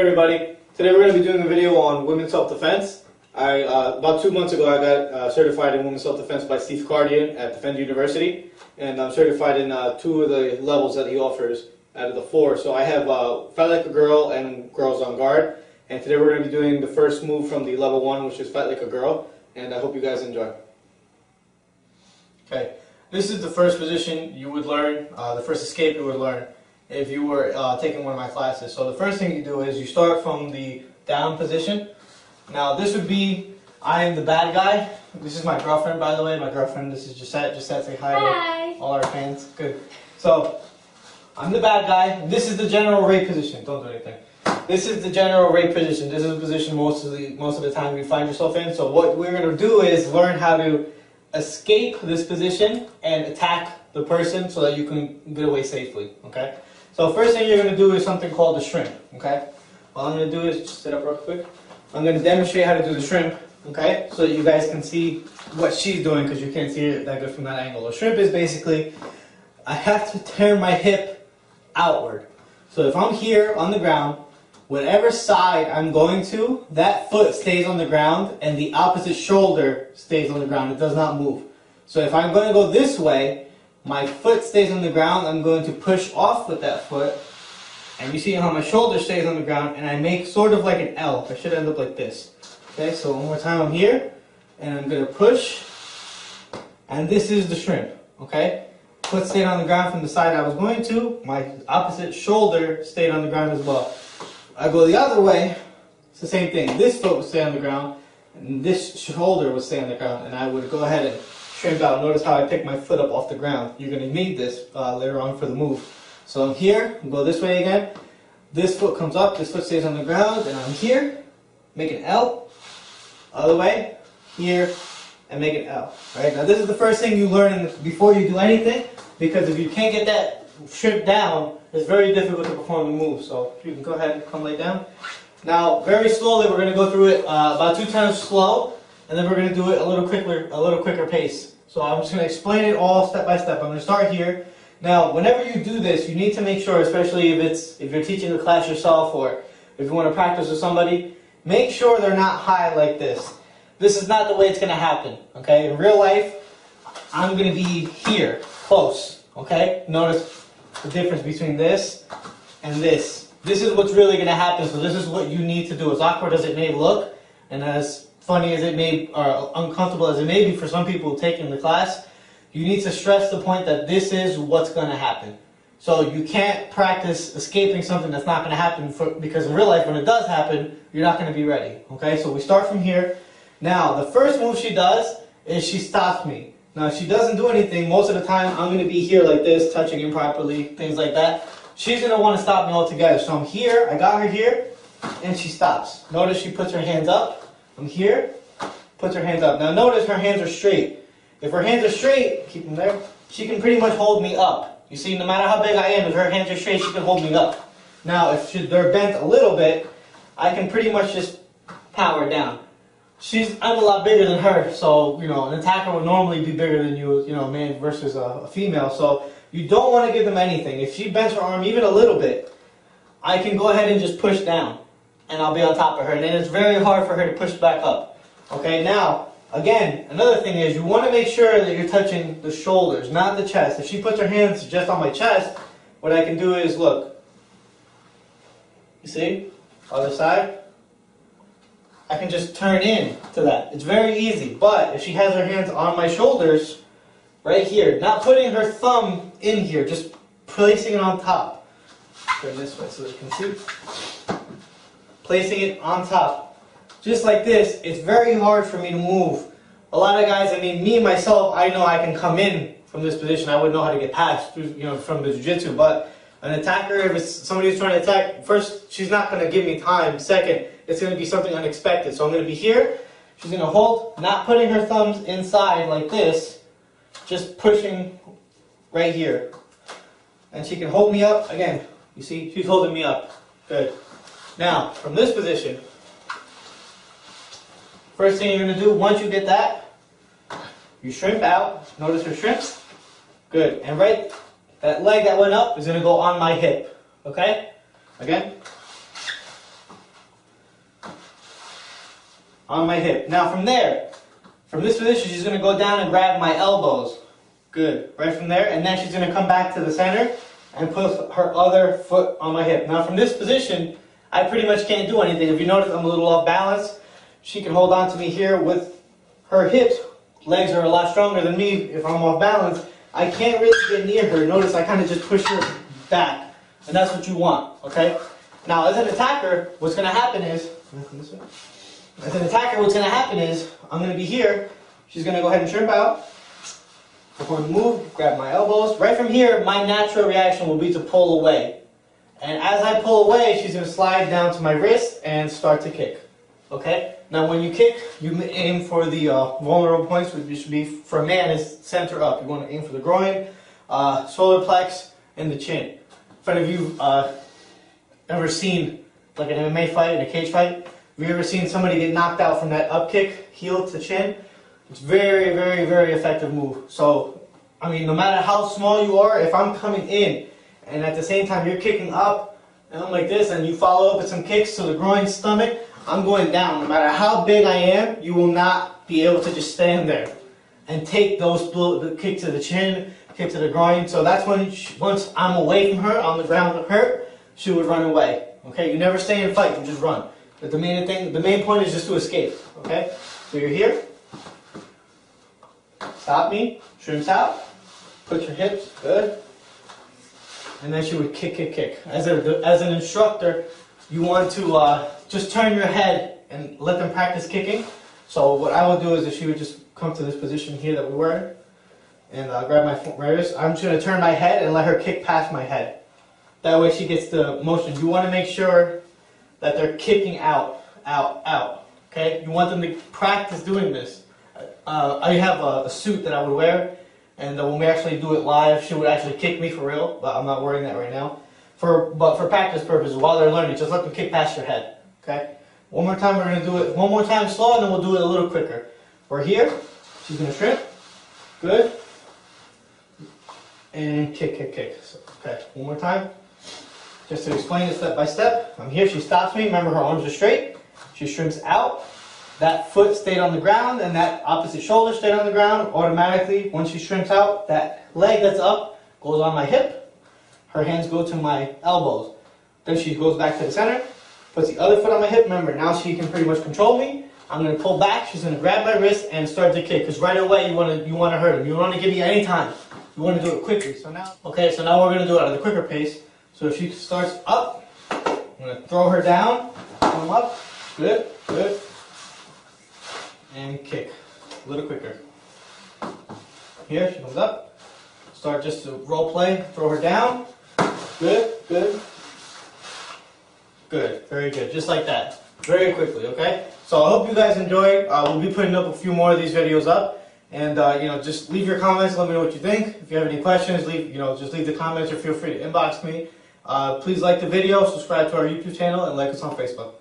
everybody. Today we're going to be doing a video on women's self-defense. About 2 months ago I got certified in women's self-defense by Steve Cardian at Defend University, and I'm certified in 2 of the levels that he offers out of the 4. So I have Fight Like a Girl and Girls on Guard, and today we're going to be doing the first move from the level 1, which is Fight Like a Girl, and I hope you guys enjoy. Okay, this is the first position you would learn, the first escape you would learn if you were taking one of my classes. So the first thing you do is you start from the down position. Now this would be, I am the bad guy. This is my girlfriend, by the way. My girlfriend, this is Gisette. Gisette, say hi to all our fans. Good. So, I'm the bad guy. This is the general rape position. Don't do anything. This is the general rape position. This is the position most of the time you find yourself in. So what we're going to do is learn how to escape this position and attack the person so that you can get away safely. Okay? So first thing you're going to do is something called the shrimp, okay? What I'm going to do is just sit up real quick. I'm going to demonstrate how to do the shrimp, okay? So that you guys can see what she's doing because you can't see it that good from that angle. The shrimp is basically, I have to turn my hip outward. So if I'm here on the ground, whatever side I'm going to, that foot stays on the ground and the opposite shoulder stays on the ground. It does not move. So if I'm going to go this way, my foot stays on the ground, I'm going to push off with that foot, and you see how my shoulder stays on the ground, and I make sort of like an L. I should end up like this. Okay, so one more time, I'm here, and I'm going to push, and this is the shrimp, okay? Foot stayed on the ground from the side I was going to, my opposite shoulder stayed on the ground as well. I go the other way, it's the same thing. This foot would stay on the ground, and this shoulder would stay on the ground, and I would go ahead and shrimp out. Notice how I pick my foot up off the ground. You're going to need this later on for the move. So I'm here, go this way again. This foot comes up, this foot stays on the ground, and I'm here, make an L. Other way, here, and make an L. Right? Now this is the first thing you learn before you do anything, because if you can't get that shrimp down, it's very difficult to perform the move. So you can go ahead and come lay down. Now very slowly, we're going to go through it about 2 times slow. And then we're going to do it a little quicker pace. So I'm just going to explain it all step by step. I'm going to start here. Now, whenever you do this, you need to make sure, especially if you're teaching the class yourself or if you want to practice with somebody, make sure they're not high like this. This is not the way it's going to happen. Okay? In real life, I'm going to be here, close. Okay? Notice the difference between this and this. This is what's really going to happen. So this is what you need to do. As awkward as it may look, and as funny as it may, or uncomfortable as it may be for some people taking the class, you need to stress the point that this is what's going to happen. So you can't practice escaping something that's not going to happen, because in real life when it does happen, you're not going to be ready. Okay, so we start from here. Now, the first move she does is she stops me. Now, if she doesn't do anything, most of the time I'm going to be here like this, touching improperly, things like that. She's going to want to stop me altogether. So I'm here, I got her here, and she stops. Notice she puts her hands up. I'm here, puts her hands up. Now notice her hands are straight. If her hands are straight, keep them there, she can pretty much hold me up. You see, no matter how big I am, if her hands are straight, she can hold me up. Now, if they're bent a little bit, I can pretty much just power down. I'm a lot bigger than her, so, you know, an attacker would normally be bigger than you, you know, a man versus a female. So you don't want to give them anything. If she bends her arm even a little bit, I can go ahead and just push down, and I'll be on top of her, and then it's very hard for her to push back up. Okay, now, again, another thing is you want to make sure that you're touching the shoulders, not the chest. If she puts her hands just on my chest, what I can do is, look, you see, other side, I can just turn in to that. It's very easy, but if she has her hands on my shoulders, right here, not putting her thumb in here, just placing it on top. Turn this way so that you can see. Placing it on top. Just like this, it's very hard for me to move. A lot of guys, I mean, me, myself, I know I can come in from this position. I would know how to get past, you know, from the jiu-jitsu. But an attacker, if it's somebody who's trying to attack, first, she's not going to give me time. Second, it's going to be something unexpected. So I'm going to be here. She's going to hold, not putting her thumbs inside like this, just pushing right here. And she can hold me up. Again, you see, she's holding me up. Good. Now, from this position, first thing you're going to do, once you get that, you shrimp out. Notice her shrimps. Good. And right, that leg that went up is going to go on my hip. Okay? Again. on my hip. Now from there, from this position, she's going to go down and grab my elbows. Good. Right from there. And then she's going to come back to the center and put her other foot on my hip. Now from this position, I pretty much can't do anything. If you notice, I'm a little off balance. She can hold on to me here with her hips. Legs are a lot stronger than me if I'm off balance. I can't really get near her. Notice I kind of just push her back. And that's what you want, okay? Now, as an attacker, what's going to happen is, I'm going to be here. She's going to go ahead and shrimp out. I'm going to move, grab my elbows. Right from here, my natural reaction will be to pull away. And as I pull away, she's going to slide down to my wrist and start to kick. Okay? Now, when you kick, you aim for the vulnerable points, which should be, for a man, is center up. You want to aim for the groin, solar plex, and the chin. If any of you ever seen like an MMA fight, in a cage fight, have you ever seen somebody get knocked out from that up kick, heel to chin? It's very, very, very effective move. So, I mean, no matter how small you are, if I'm coming in and at the same time you're kicking up and I'm like this and you follow up with some kicks to the groin, stomach, I'm going down. No matter how big I am, you will not be able to just stand there and take those the kick to the chin, kick to the groin. So that's when once I'm away from her, on the ground with her, she would run away. Okay, you never stay and fight, you just run. But the main point is just to escape. Okay, so you're here. Stop me, shrimps out, put your hips, good. And then she would kick, kick, kick. As an instructor, you want to just turn your head and let them practice kicking. So what I would do is, if she would just come to this position here that we were in, and grab my wrist, I'm just going to turn my head and let her kick past my head. That way she gets the motion. You want to make sure that they're kicking out, out, out. Okay? You want them to practice doing this. I have a suit that I would wear, and when we actually do it live, she would actually kick me for real, but I'm not wearing that right now. But for practice purposes, while they're learning, just let them kick past your head. Okay? One more time, we're going to do it one more time slow, and then we'll do it a little quicker. We're here. She's going to shrimp. Good. And kick, kick, kick. So, okay, one more time. Just to explain it step by step. I'm here, she stops me. Remember, her arms are straight. She shrimps out. That foot stayed on the ground, and that opposite shoulder stayed on the ground. Automatically, once she shrimps out, that leg that's up goes on my hip. Her hands go to my elbows. Then she goes back to the center, puts the other foot on my hip. Remember, now she can pretty much control me. I'm going to pull back. She's going to grab my wrist and start to kick. Because right away, you want to hurt him. You want to give me any time. You want to do it quickly. So now we're going to do it at a quicker pace. So if she starts up, I'm going to throw her down, come up, good, good, and kick, a little quicker. Here, she comes up, start just to role play, throw her down, good, good, good, very good, just like that, very quickly, okay? So I hope you guys enjoyed. We'll be putting up a few more of these videos up, and just leave your comments, let me know what you think. If you have any questions, just leave the comments or feel free to inbox me. Please like the video, subscribe to our YouTube channel, and like us on Facebook.